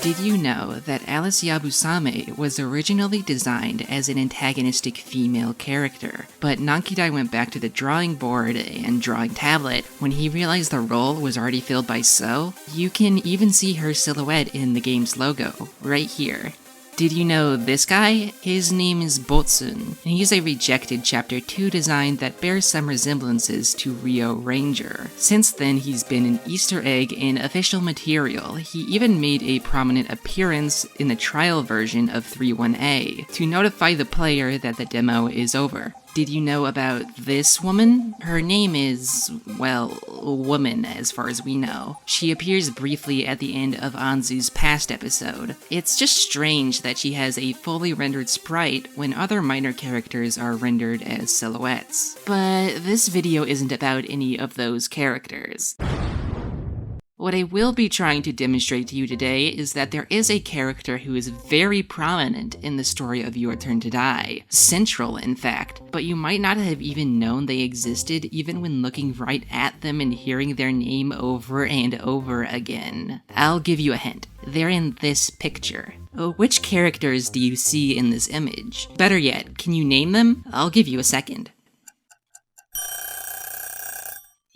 Did you know that Alice Yabusame was originally designed as an antagonistic female character, but Nankidai went back to the drawing board and drawing tablet when he realized the role was already filled by So? You can even see her silhouette in the game's logo, right here. Did you know this guy? His name is Botsun, and he's a rejected Chapter 2 design that bears some resemblances to Rio Ranger. Since then, he's been an Easter egg in official material. He even made a prominent appearance in the trial version of 3.1a to notify the player that the demo is over. Did you know about this woman? Her name is, well, woman as far as we know. She appears briefly at the end of Anzu's past episode. It's just strange that she has a fully rendered sprite when other minor characters are rendered as silhouettes. But this video isn't about any of those characters. What I will be trying to demonstrate to you today is that there is a character who is very prominent in the story of Your Turn to Die. Central, in fact, but you might not have even known they existed even when looking right at them and hearing their name over and over again. I'll give you a hint. They're in this picture. Which characters do you see in this image? Better yet, can you name them? I'll give you a second.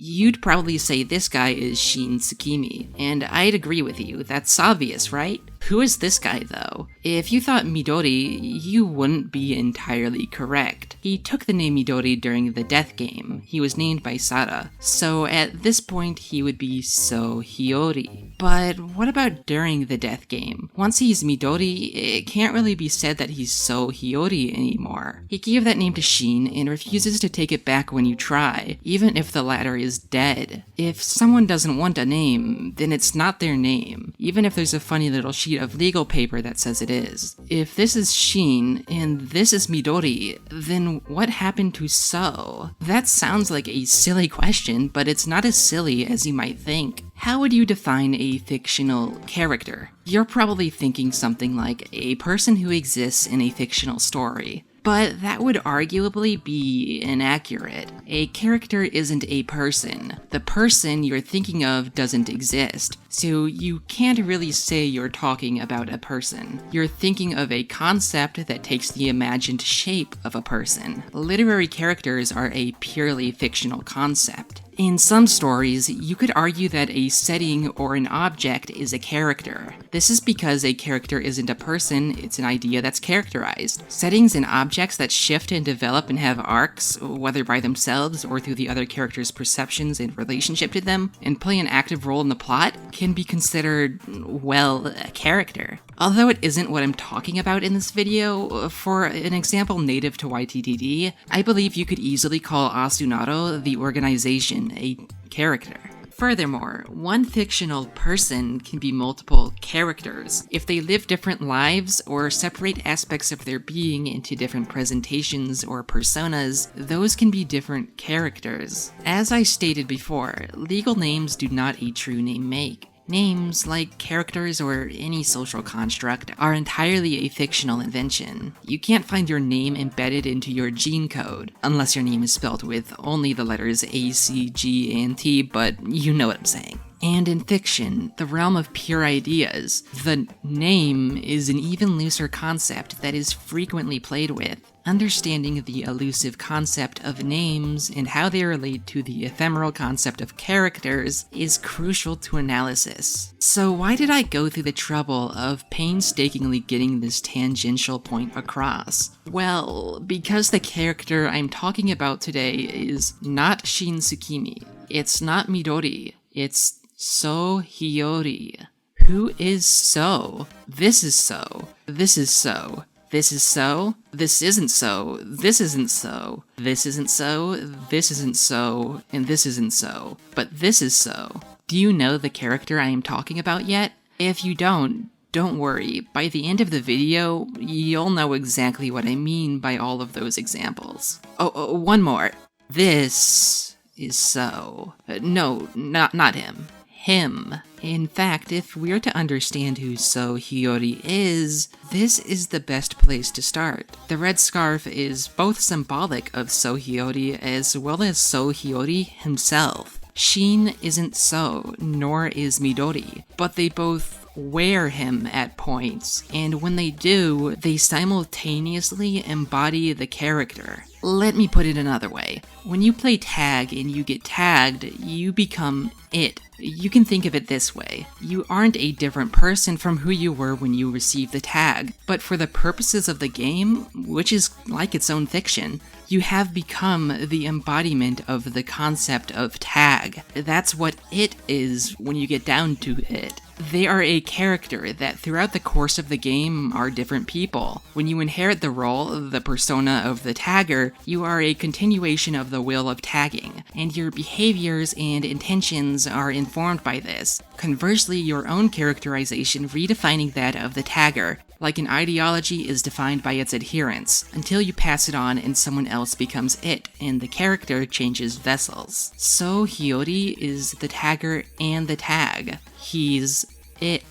You'd probably say this guy is Shin Tsukimi, and I'd agree with you, that's obvious, right? Who is this guy, though? If you thought Midori, you wouldn't be entirely correct. He took the name Midori during the death game. He was named by Sara, so at this point he would be So Hiyori. But what about during the death game? Once he's Midori, it can't really be said that he's So Hiyori anymore. He gave that name to Shin and refuses to take it back when you try, even if the latter is dead. If someone doesn't want a name, then it's not their name, even if there's a funny little sheet of legal paper that says it is. If this is Shin and this is Midori, then what happened to So? That sounds like a silly question, but it's not as silly as you might think. How would you define a fictional character? You're probably thinking something like a person who exists in a fictional story. But that would arguably be inaccurate. A character isn't a person. The person you're thinking of doesn't exist, so you can't really say you're talking about a person. You're thinking of a concept that takes the imagined shape of a person. Literary characters are a purely fictional concept. In some stories, you could argue that a setting or an object is a character. This is because a character isn't a person, it's an idea that's characterized. Settings and objects that shift and develop and have arcs, whether by themselves or through the other character's perceptions and relationship to them, and play an active role in the plot, can be considered, well, a character. Although it isn't what I'm talking about in this video, for an example native to YTTD, I believe you could easily call Asunaro, the organization, a character. Furthermore, one fictional person can be multiple characters. If they live different lives or separate aspects of their being into different presentations or personas, those can be different characters. As I stated before, legal names do not a true name make. Names, like characters or any social construct, are entirely a fictional invention. You can't find your name embedded into your gene code, unless your name is spelled with only the letters A, C, G, and T, but you know what I'm saying. And in fiction, the realm of pure ideas, the name is an even looser concept that is frequently played with. Understanding the elusive concept of names and how they relate to the ephemeral concept of characters is crucial to analysis. So why did I go through the trouble of painstakingly getting this tangential point across? Well, because the character I'm talking about today is not Shin Tsukimi, it's not Midori, it's So Hiyori. Who is So? This is So. This is So. This is so, this isn't so, this isn't so, this isn't so, this isn't so, and this isn't so, but this is so. Do you know the character I am talking about yet? If you don't worry, by the end of the video, you'll know exactly what I mean by all of those examples. Oh, one more. This is So. No, not him. Him. In fact, if we're to understand who So Hiyori is, this is the best place to start. The red scarf is both symbolic of So Hiyori as well as So Hiyori himself. Shin isn't So, nor is Midori, but they both wear him at points, and when they do, they simultaneously embody the character. Let me put it another way. When you play tag and you get tagged, you become it. You can think of it this way. You aren't a different person from who you were when you received the tag, but for the purposes of the game, which is like its own fiction, you have become the embodiment of the concept of tag. That's what it is when you get down to it. They are a character that throughout the course of the game are different people. When you inherit the role, the persona of the tagger, you are a continuation of the will of tagging, and your behaviors and intentions are informed by this. Conversely, your own characterization redefining that of the tagger, like an ideology is defined by its adherents, until you pass it on and someone else becomes it, and the character changes vessels. So Hiyori is the tagger and the tag. He's it.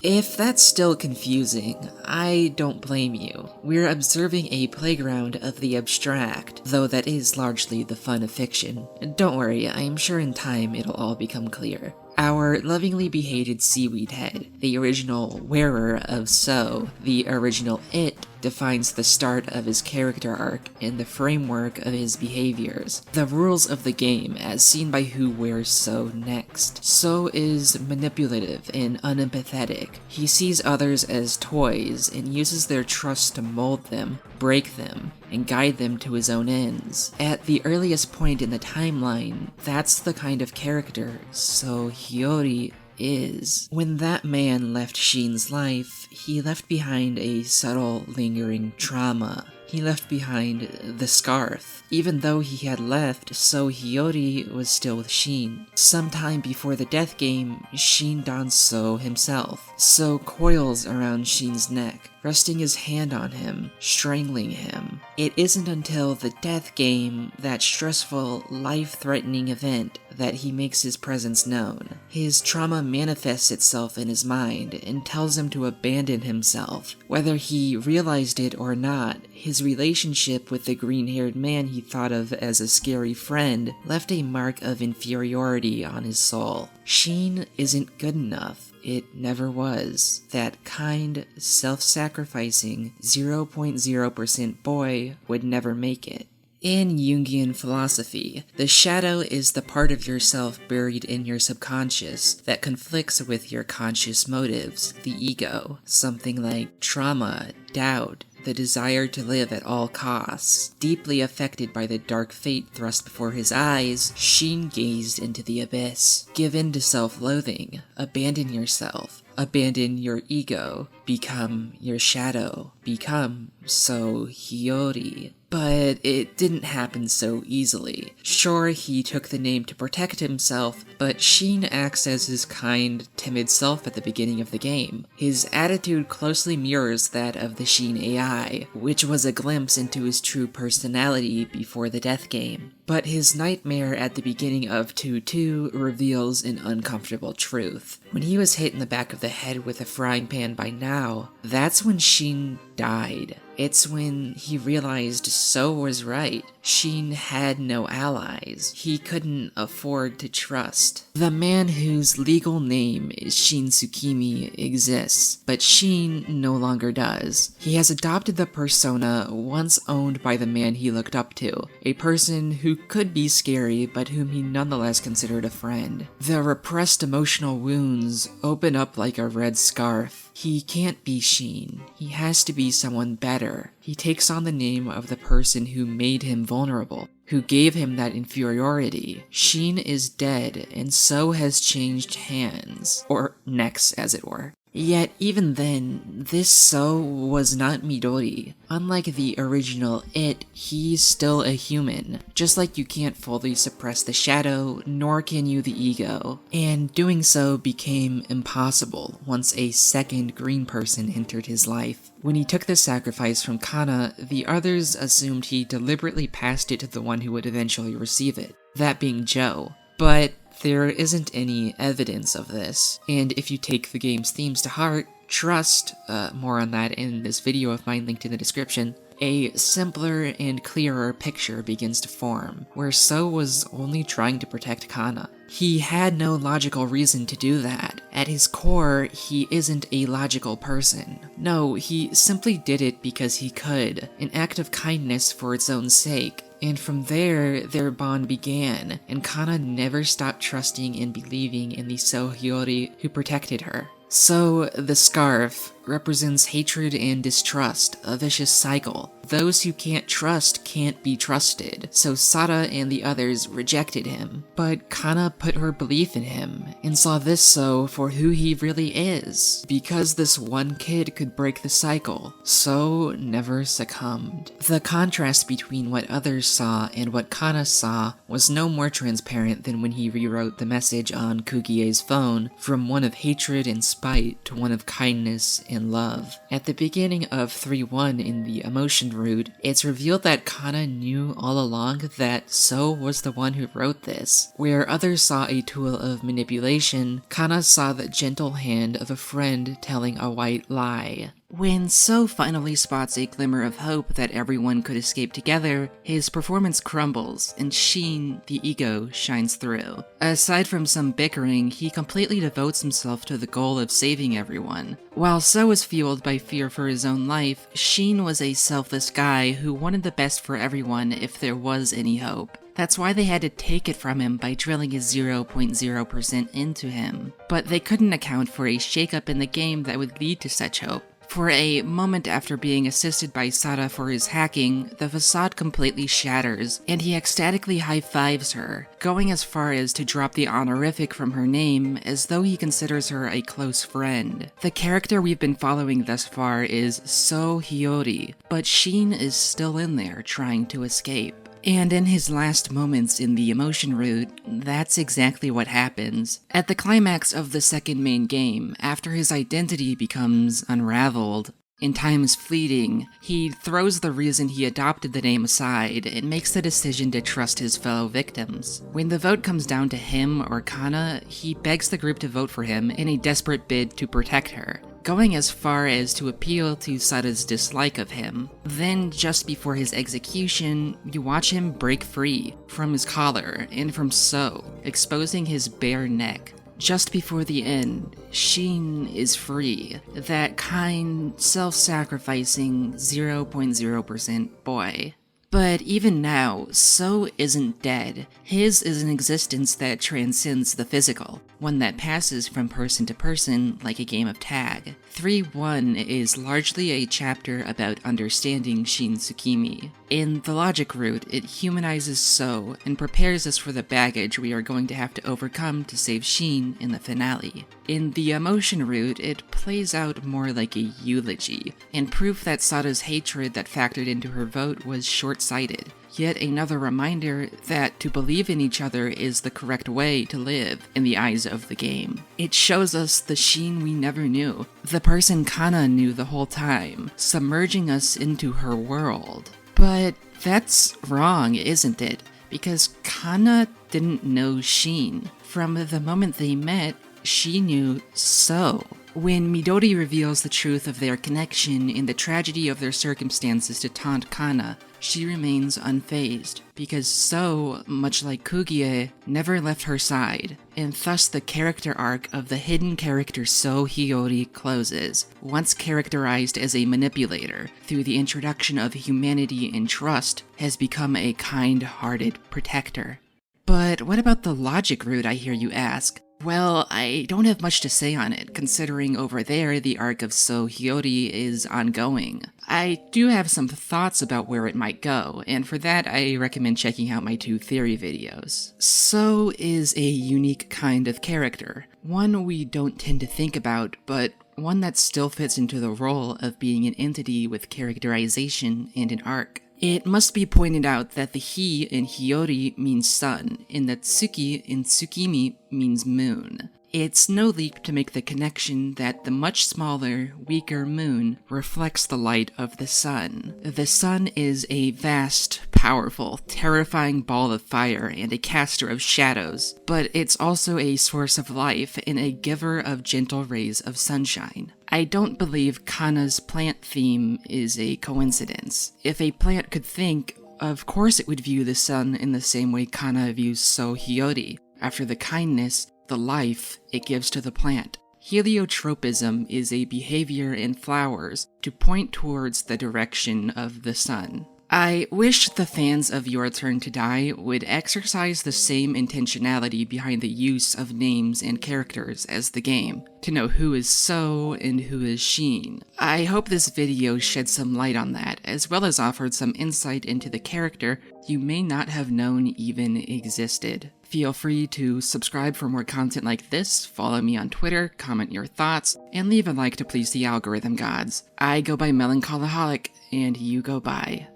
If that's still confusing, I don't blame you. We're observing a playground of the abstract, though that is largely the fun of fiction. Don't worry, I'm sure in time it'll all become clear. Our lovingly behated seaweed head, the original wearer of So, the original it, defines the start of his character arc and the framework of his behaviors, the rules of the game as seen by who wears So next. So is manipulative and unempathetic. He sees others as toys and uses their trust to mold them, break them, and guide them to his own ends. At the earliest point in the timeline, that's the kind of character So Hiyori is. When that man left Shin's life, he left behind a subtle, lingering trauma. He left behind the scarf. Even though he had left, So Hiyori was still with Shin. Sometime before the death game, Shin dons So himself. So coils around Shin's neck, resting his hand on him, strangling him. It isn't until the death game, that stressful, life-threatening event, that he makes his presence known. His trauma manifests itself in his mind and tells him to abandon himself. Whether he realized it or not, his relationship with the green-haired man he thought of as a scary friend left a mark of inferiority on his soul. Shin isn't good enough. It never was. That kind, self-sacrificing 0.0% boy would never make it. In Jungian philosophy, the shadow is the part of yourself buried in your subconscious that conflicts with your conscious motives, the ego, something like trauma, doubt, the desire to live at all costs. Deeply affected by the dark fate thrust before his eyes, Shin gazed into the abyss. Give in to self-loathing, abandon yourself, abandon your ego, become your shadow, become So Hiyori. But it didn't happen so easily. Sure, he took the name to protect himself, but Shin acts as his kind, timid self at the beginning of the game. His attitude closely mirrors that of the Shin AI, which was a glimpse into his true personality before the death game. But his nightmare at the beginning of 2-2 reveals an uncomfortable truth. When he was hit in the back of the head with a frying pan by Now, that's when Shin died. It's when he realized So was right. Shin had no allies. He couldn't afford to trust. The man whose legal name is Shin Tsukimi exists, but Shin no longer does. He has adopted the persona once owned by the man he looked up to, a person who could be scary but whom he nonetheless considered a friend. The repressed emotional wounds open up like a red scarf. He can't be Shin. He has to be someone better. He takes on the name of the person who made him vulnerable, who gave him that inferiority. Shin is dead, and So has changed hands, or necks as it were. Yet even then, this So was not Midori. Unlike the original It, he's still a human. Just like you can't fully suppress the shadow, nor can you the ego. And doing so became impossible once a second green person entered his life. When he took the sacrifice from Kana, the others assumed he deliberately passed it to the one who would eventually receive it, that being Joe. But There isn't any evidence of this, and if you take the game's themes to heart, trust, more on that in this video of mine linked in the description, a simpler and clearer picture begins to form, where So was only trying to protect Kana. He had no logical reason to do that. At his core, he isn't a logical person. No, he simply did it because he could, an act of kindness for its own sake. And from there, their bond began, and Kana never stopped trusting and believing in the So Hiyori who protected her. So, the scarf represents hatred and distrust, a vicious cycle. Those who can't trust can't be trusted, so Sara and the others rejected him. But Kana put her belief in him, and saw this So for who he really is. Because this one kid could break the cycle, So never succumbed. The contrast between what others saw and what Kana saw was no more transparent than when he rewrote the message on Kugie's phone from one of hatred and spite to one of kindness and love. At the beginning of 3-1 in the emotion root, it's revealed that Kana knew all along that So was the one who wrote this. Where others saw a tool of manipulation, Kana saw the gentle hand of a friend telling a white lie. When So finally spots a glimmer of hope that everyone could escape together, his performance crumbles, and Shin, the ego, shines through. Aside from some bickering, he completely devotes himself to the goal of saving everyone. While So was fueled by fear for his own life, Shin was a selfless guy who wanted the best for everyone if there was any hope. That's why they had to take it from him by drilling his 0.0% into him. But they couldn't account for a shakeup in the game that would lead to such hope. For a moment after being assisted by Sara for his hacking, the facade completely shatters, and he ecstatically high-fives her, going as far as to drop the honorific from her name as though he considers her a close friend. The character we've been following thus far is So Hiyori, but Shin is still in there trying to escape. And in his last moments in the emotion root, that's exactly what happens. At the climax of the second main game, after his identity becomes unraveled, and time is fleeting, he throws the reason he adopted the name aside and makes the decision to trust his fellow victims. When the vote comes down to him or Kana, he begs the group to vote for him in a desperate bid to protect her, going as far as to appeal to Sada's dislike of him. Then, just before his execution, you watch him break free from his collar and from So, exposing his bare neck. Just before the end, Shin is free, that kind, self-sacrificing 0.0% boy. But even now, So isn't dead. His is an existence that transcends the physical, one that passes from person to person like a game of tag. 3-1 is largely a chapter about understanding Shin Tsukimi. In the logic route, it humanizes So and prepares us for the baggage we are going to have to overcome to save Shin in the finale. In the emotion route, it plays out more like a eulogy, and proof that Sada's hatred that factored into her vote was short-sighted. Yet another reminder that to believe in each other is the correct way to live in the eyes of the game. It shows us the Shin we never knew, the person Kana knew the whole time, submerging us into her world. But that's wrong, isn't it? Because Kana didn't know Shin. From the moment they met, she knew So. When Midori reveals the truth of their connection and the tragedy of their circumstances to taunt Kana, she remains unfazed, because So, much like Kugie, never left her side, and thus the character arc of the hidden character So Hiyori closes, once characterized as a manipulator, through the introduction of humanity and trust, has become a kind-hearted protector. But what about the logic route, I hear you ask? Well, I don't have much to say on it, considering over there the arc of So Hiyori is ongoing. I do have some thoughts about where it might go, and for that I recommend checking out my 2 theory videos. So is a unique kind of character, one we don't tend to think about, but one that still fits into the role of being an entity with characterization and an arc. It must be pointed out that the Hi in Hiyori means sun, and that Tsuki in Tsukimi means moon. It's no leap to make the connection that the much smaller, weaker moon reflects the light of the sun. The sun is a vast, powerful, terrifying ball of fire and a caster of shadows, but it's also a source of life and a giver of gentle rays of sunshine. I don't believe Kana's plant theme is a coincidence. If a plant could think, of course it would view the sun in the same way Kana views So Hiyori, after the kindness, the life it gives to the plant. Heliotropism is a behavior in flowers to point towards the direction of the sun. I wish the fans of Your Turn to Die would exercise the same intentionality behind the use of names and characters as the game, to know who is So and who is Sheen. I hope this video shed some light on that, as well as offered some insight into the character you may not have known even existed. Feel free to subscribe for more content like this, follow me on Twitter, comment your thoughts, and leave a like to please the algorithm gods. I go by Melancholiholic, and you go by